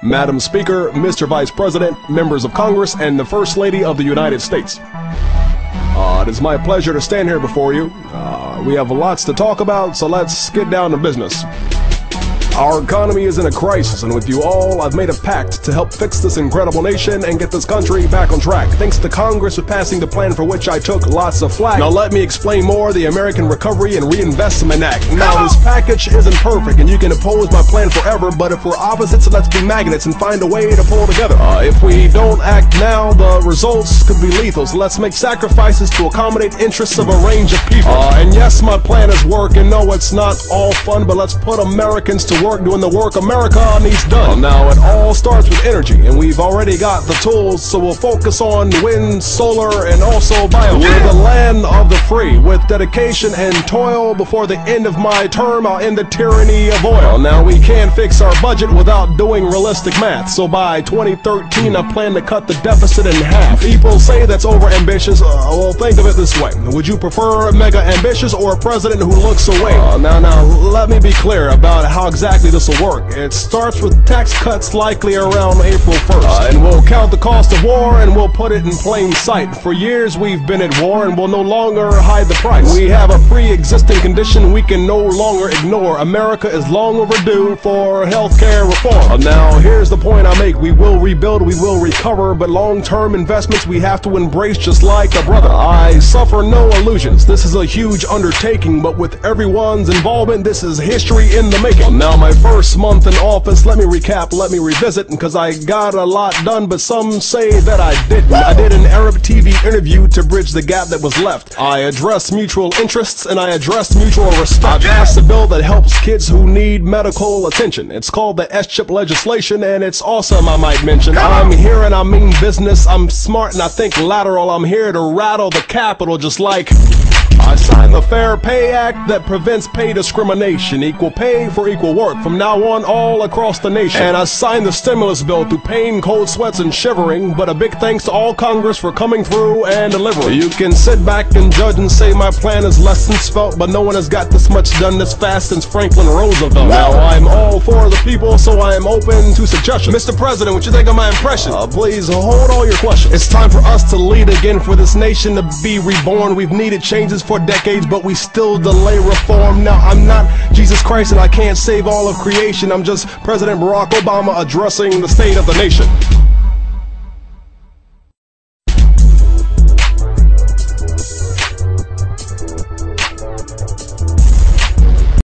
Madam Speaker, Mr. Vice President, members of Congress, and the First Lady of the United States. It is my pleasure to stand here before you. We have lots to talk about, so let's get down to business. Our economy is in a crisis, and with you all, I've made a pact to help fix this incredible nation and get this country back on track. Thanks to Congress for passing the plan for which I took lots of flack. Now let me explain more: the American Recovery and Reinvestment Act. Now this package isn't perfect, and you can oppose my plan forever, but if we're opposites, let's be magnets and find a way to pull together. If we don't act now, the results could be lethal, so let's make sacrifices to accommodate interests of a range of people. And yes, my plan is working. No, it's not all fun, but let's put Americans to work doing the work America needs done. Now it all starts with energy, and we've already got the tools, so we'll focus on wind, solar, and also biofuel. We're the land of the free. With dedication and toil, before the end of my term, I'll end the tyranny of oil. Now we can't fix our budget without doing realistic math, so by 2013 I plan to cut the deficit in half. People say that's over-ambitious. Well, think of it this way: would you prefer mega-ambitious or a president who looks away? Now, let me be clear about how exactly this will work. It starts with tax cuts likely around April 1st. And we'll count the cost of war and we'll put it in plain sight. For years we've been at war and we'll no longer hide the price. We have a pre-existing condition we can no longer ignore. America is long overdue for healthcare reform. Now here's the point I make: we will rebuild, we will recover, but long-term investments we have to embrace just like a brother. I suffer no illusions. This is a huge undertaking, but with everyone's involvement, this is history in the making. Now my first month in office, let me recap, let me revisit, because I got a lot done, but some say that I didn't. I did an Arab TV interview to bridge the gap that was left. I addressed mutual interests and I addressed mutual respect. I passed a bill that helps kids who need medical attention. It's called the S-chip legislation, and it's awesome, I might mention. I'm here and I mean business. I'm smart and I think lateral. I'm here to rattle the Capitol just like I signed the Fair Pay Act that prevents pay discrimination, equal pay for equal work from now on all across the nation. And I signed the stimulus bill through pain, cold sweats, and shivering, but a big thanks to all Congress for coming through and delivering. You can sit back and judge and say my plan is less than svelte, but no one has got this much done this fast since Franklin Roosevelt. Now I'm all for the people, so I am open to suggestions. Mr. President, what you think of my impression? Please hold all your questions. It's time for us to lead again, for this nation to be reborn. We've needed changes for decades, but we still delay reform. Now I'm not Jesus Christ and I can't save all of creation. I'm just President Barack Obama addressing the state of the nation.